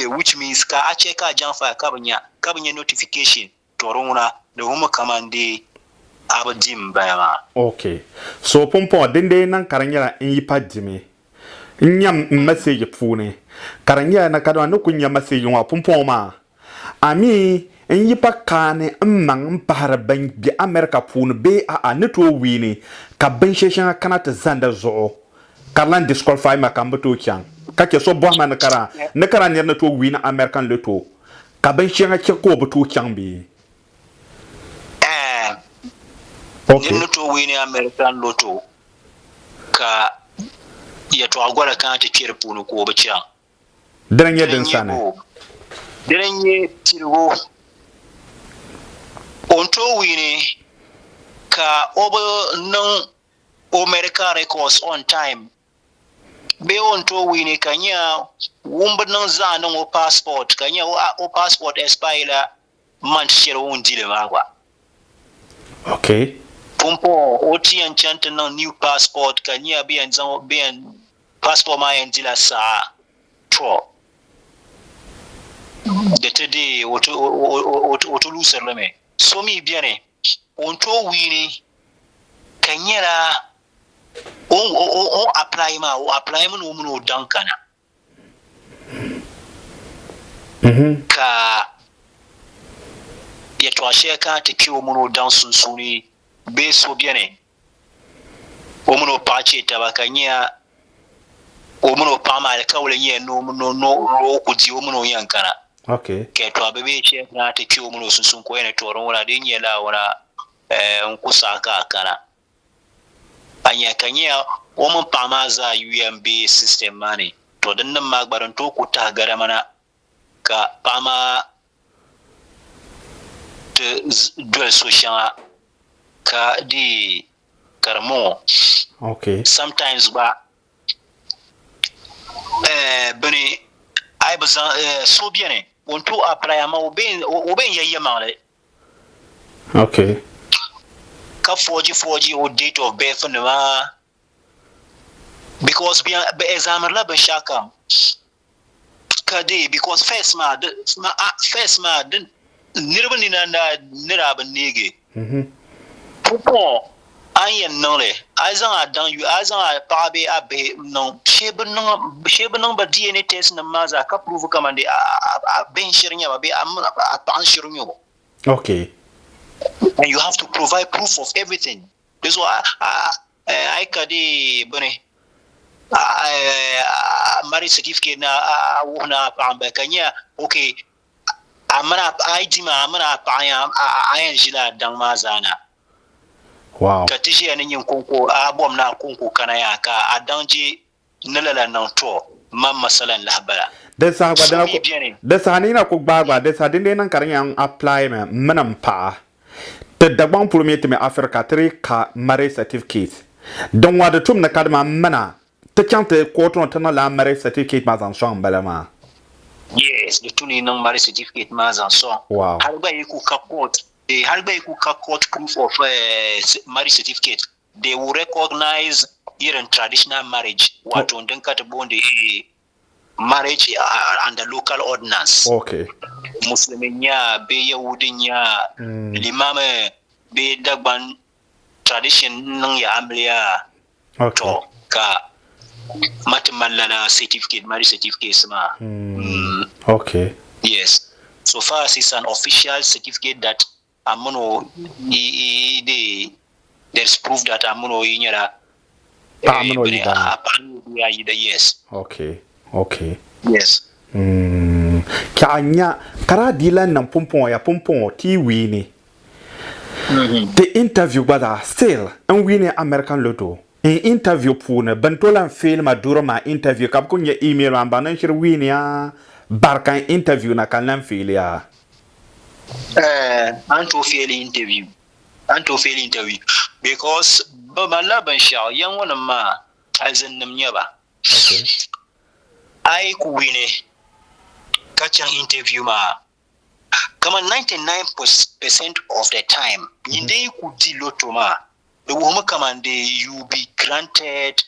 which means ka a check a janfa kabanya notification torona the home commande abadim bayama. Okay. So pompo dende nan karanya in yipa jimi. Nyam message pune. Karanya na kadwa no kunya message wa pompo ma. Ami in yipa kane mmang mpahara ban bi America pune be a neto wini ka ban sheshan kanata zanda zo. Karlan disqualify ma kambato chang. Kake so bohma na kara ne to win American Lotto ka ban shenga che ko butu chang bi okay ne to win American Lotto ka ya to agwara kan ta kire punu ko ba chang drenye den sane drenye tirgo on to win ka obo non America records on time be on to wini kanya wumba nan za nan o passport kanya o passport expire man shiro undile magwa okay pompo o ti enchant nan new passport kanya be en passport ma endila sa tro de tede o luser leme so mi biene on to wini kanya la o apply no muno dankana ka ya to sheka ta kiwo muno dan sunsuni be so biene o muno pache tabakanya o muno pama alkawle nye no ku ji o muno yankana okay ke to abebe sheka ta kiwo muno sunsun ko ene to ron wala de nye la wala nkusaka kana anya kanya woman pama za UMB system mane to dan nan magbaran to ku ta gara mana ka pama de dual social ka di karmo okay sometimes ba bani ai bazan so bien on to apply ma oben yayyama le okay ka 4G or date of birth ma because be exam la ban shakam kade because first ma den nirban ni na niraban nege popo ayen no le azan adan you azan pa be abe no shebun ba DNA test na maza ka prove kamande ben shirinya ba be a pan shirinyo okay and you have to provide proof of everything. This is why I kadi bane marriage certificate na una pamba kanya okay amana ID ma amana pa ayan jila dan mazana wow katishi anin yin konko abom na konko kana ya ka adanje nalala nan to man masalan lahbara desa gwadana ko desa ni na ko gbagba desa dinde nan karan apply me manam pa te dagban premier te me Africa tre ka marriage certificate don wa de tum na kadma mana te chante ko ton tan la marriage certificate ma zan so balama yes the tuni non marriage certificate ma zan so wow har ba yiku ka court proof of marriage certificate they will recognize even traditional marriage wato dan ka ta bonde marriage under local ordinance okay musliminya be yahudinya limame be dagban tradition nan ya amliya okay to ka matamallana certificate marriage certificate ma okay yes so far as it's an official certificate that amono there's proof that amono yinyara yes okay yes kanya kara dilan nan pompon ti wini the interview bada still and wini American Lotto in interview puna bantolan film aduro ma interview kap kunya email an banan shir wini ya barkan interview na kan filia anto fail interview because bala ban sha yan wannan ma azan nam nyaba okay ai ku wini kacan interview ma kama 99% of the time inde ku di Lotto ma the woman command you be granted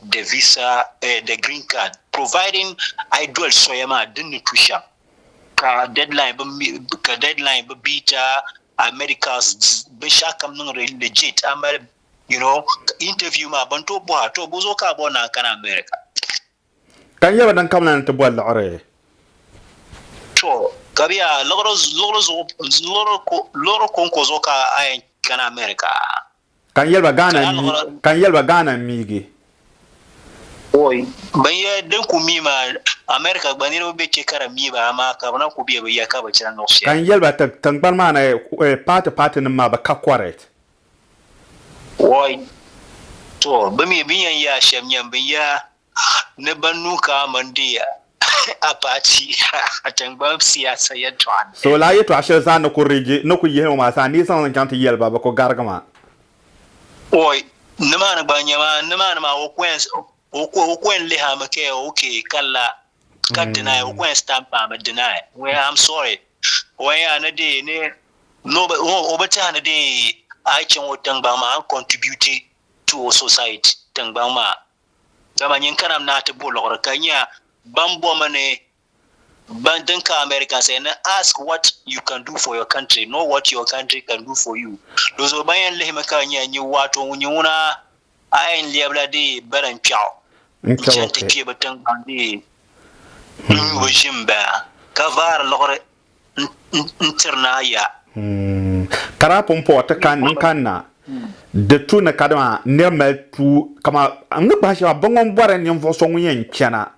the visa the green card providing idol soyama din tusha ka deadline ba bita America's be shakam nung legit amal interview ma banto bo to bozo ka bona kana America kan yaba dan kamna to bo lore to kabia loro konko zoka ay kana America kan yalba Ghana migi Oi, banya dan ku mima America baniro be ke kara miba ama ka bana ku biya ya ka ba ciran no shi kan yalba tangbal mana party ma ba ka correct Oi, to ba mi biyan ya shem nyam biya ne banu ka mandiya a party a tangbal siyasa ya twan so la yeto ashe za no ko rege no ku yeho ma sa ni san kan ta yalba ba ko gargama Oi, nama na banya ma o kwen le ha make okay kala ka deny o kwen stamp ma deny where I'm sorry where na de ne no but obata na de I can wotan ba ma contribute to society tan ba ma dama nyin kanam na ta bolor kanya bambo mane bandan ka America say na ask what you can do for your country, not what your country can do for you. Those bayan le maka nya nyi wato nyuna ayin liabla de baran chao. Chante ke batan bandi. Wajimba kavar lore interna ya. Kara pompo ta kanna de tu na kadama ne mal tu kama amna ba sha bangon bare ne fo so nyen chana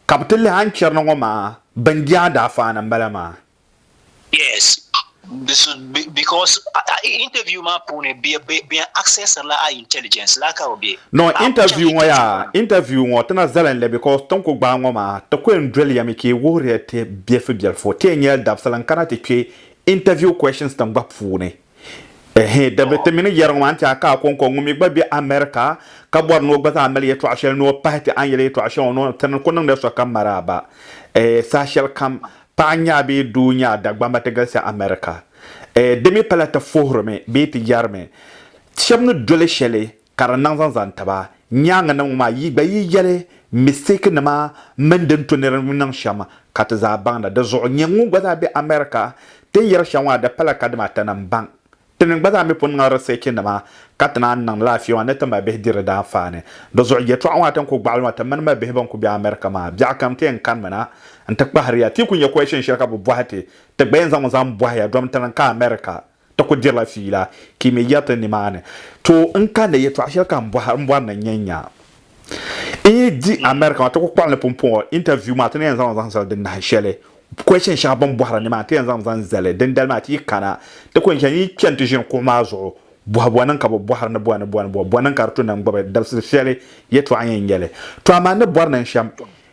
kaptele han cherno ngoma bandia da fa na balama Yes, this is because interview ma pone be access la intelligence la ka obi no interview ngo tana zalen le because tonko gba ngoma to ko ndrel ya meke wore te biefe bielfo te nyel dab salan kana te ke interview questions tam gba fune da betemini yerong man ta ka kon ngumi gba bi America ka bor no gba ta amel yeto ashel no party an yele to ashel no tan ko nang de so kamara ba sa shel kam panya bi dunya dagba mategal sa America demi palata fohrme bi ti yarme shamnu dole shele karanang zan taba nyanga na ma yi ba yi yele mistake na ma menden to ne nang shama kata za banda da zo nyengu gba bi America te yer shawa da pala kadma tanam bang tenen gba me pon ngara seke na ma katna nan lafiya ne tamba be dire da fane do zo ye to awatan ko gbal mata man ma be ban ko bi America ma bi akam te en kan mana anta bahariya ti kun ye question shirka bu buhate te bayan zam buhaya dom tan ka America to ko dir la fila ki me yata ni mane to in kan da ye to shirka buhar mbwan na nyanya di America to ko kwal pompon interview ma tan zam sal din na shele question sha ban buhar ni ma tan zam zale den dal ma ti kana to ko yi kyantu jin ko ma zo buhabuanan ka buhar na buanan kartu nan gbabe dal shele ye to anyen yele to amane bornan sham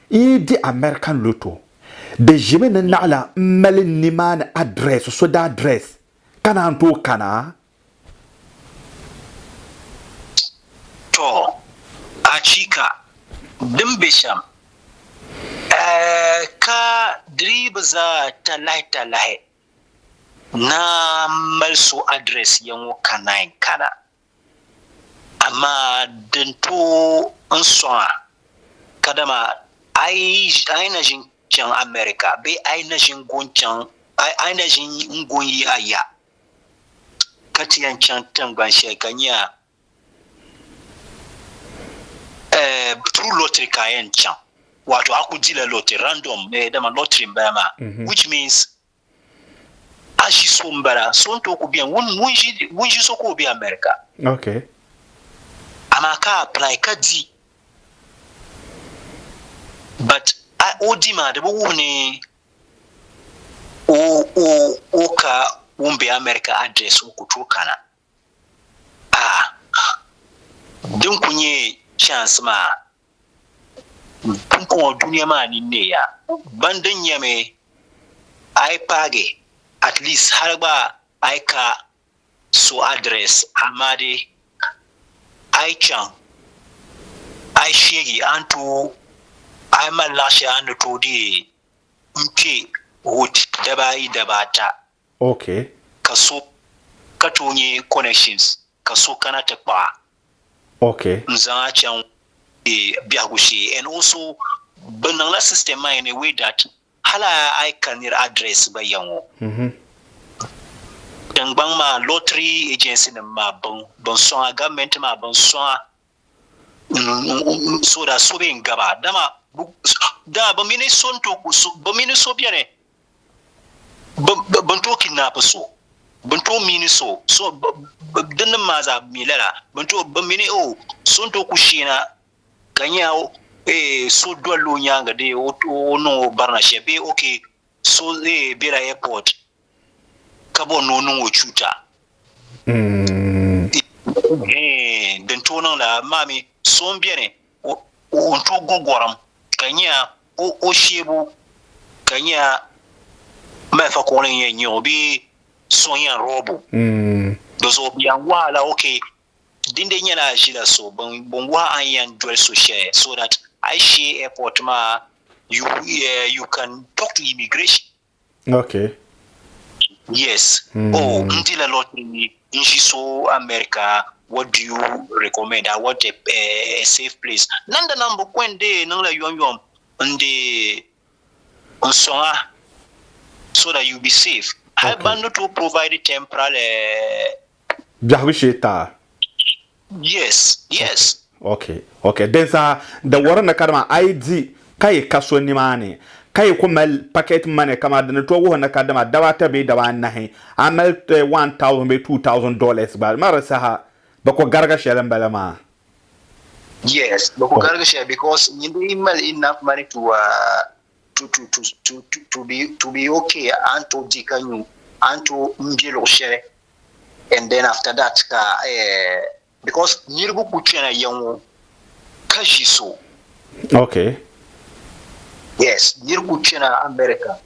di American Lotto de jime na nala malin niman address so da address kana to kana to a chika dimbisham ka drib za talai na malsu address yan kana amma din to an kadama ai na jin can America be ai na jin goncan ai na jin ngonyi aya katiyan can tangan shekanya true lottery kayan can wato aku dila lottery random da ma lottery ba ma which means ashi sombara son to ko bien won shi so ko bi America okay amaka apply kadi but odima da woni o ka wumbe America address ku to kana din kunye chance ma kun duniya ma ni ne ya bandan yame ai page at least har ba ai ka so address amade ai chan ai shegi antu ai malasha anu to di mpe hot dabata okay kaso katonye connections kaso kana takwa okay nzanga chan biagushi and also Benang la system in a way that hala I can your address by yango. Dan bang ma lottery agency na ma bon so government ma bon so so da so be ngaba dama da ba mini son to ku so ba mini so biane ban to kidnap so ban to mini so dan ma za milara ban to ba mini o son to ku shina kanya so dwalo nyanga de o no barna shebe okay so bira airport kabo no chuta den to non la mami so biene o to gogoram kanya o shebu kanya ma fa ko len yenyo bi so yan robo dozo bian wala okay dinde nyana jila so bon wa an yan dual so share so that I share airport ma you can talk to immigration. Okay. Yes. Oh, until a lot in so America, what do you recommend? I want a safe place. Nanda number when they nang la yom on the on so that you be safe. Okay. I ban to provide temporal Yes. Okay. Then the warren academy ID kai kaso ni mane kai kuma packet money kama da to wo na kadama dawata be da wan nahi amal $1,000 be $2,000 ba marasa ha bako garga shelan balama. Yes, bako garga share because you email enough money to be okay and to dikanyu and to mbilo share, and then after that because nirbu kuchena yango kajiso. Okay. Yes, nirbu kuchena America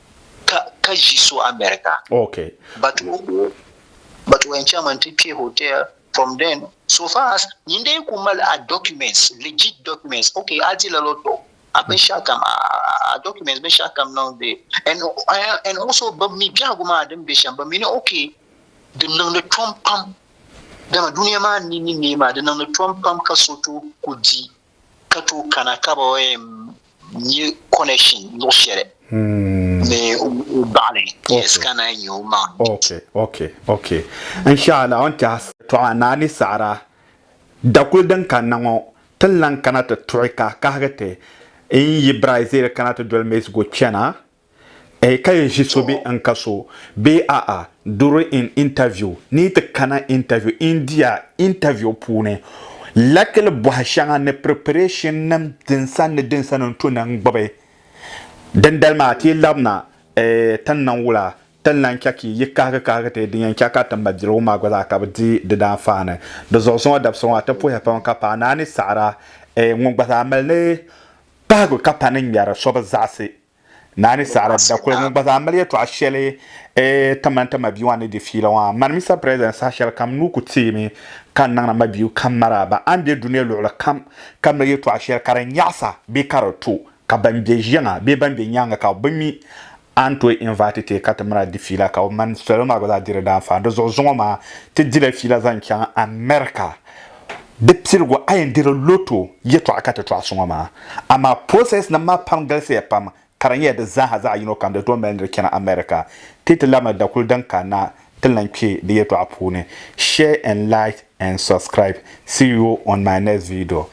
kajiso America. Okay. But when chairman TP hotel from then so far as ninde kumal documents, legit documents. Okay, adila loto. Abeshakam documents beshakam now de and also but mi biaguma dem besham but me okay the nang the Trump pam dama dunia ma ni ma the nang the Trump pam kasoto kudi kato kana kaba ni connection no share me bale yes kana you man. Okay inshallah on tas to anani sara da kuldan kanango tallan kana ta troika kahagate in yi brazil kana ta dol mes go chena kay jisobe an kaso during in interview ni ta kana interview india interview pune lakel bohashanga ne preparation nam dinsan to nan gbabe dan dalma ti labna tan nan wula tan nan kyaki yikka ka te din kyaka tamba jiro ma gwa ka di da fana da zo so da so ta po ya pa ka pa na ni sara ngun gba amalne bago ka pa nan yara so ba zase nani sara da ko ngun gba amal ya to ashele tamanta mabiwane de fila wa man misa president sa shel kam nu ku timi kan nan mabiu kamara ba ande dunia lo kam na yeto ashel karan yasa be karoto ka bambe jena be bambe nyanga ka bami anto invite te katamara di fila ka man seulement ga dire da fa do zo ma te dire fila zan kyan America de psirgo ayen dire loto yeto akata to asoma ama process na ma pangal se pam karanye da za yino kam da to men kena America titlama da kuldan kana tilanke da yeto apune share and like and subscribe. See you on my next video.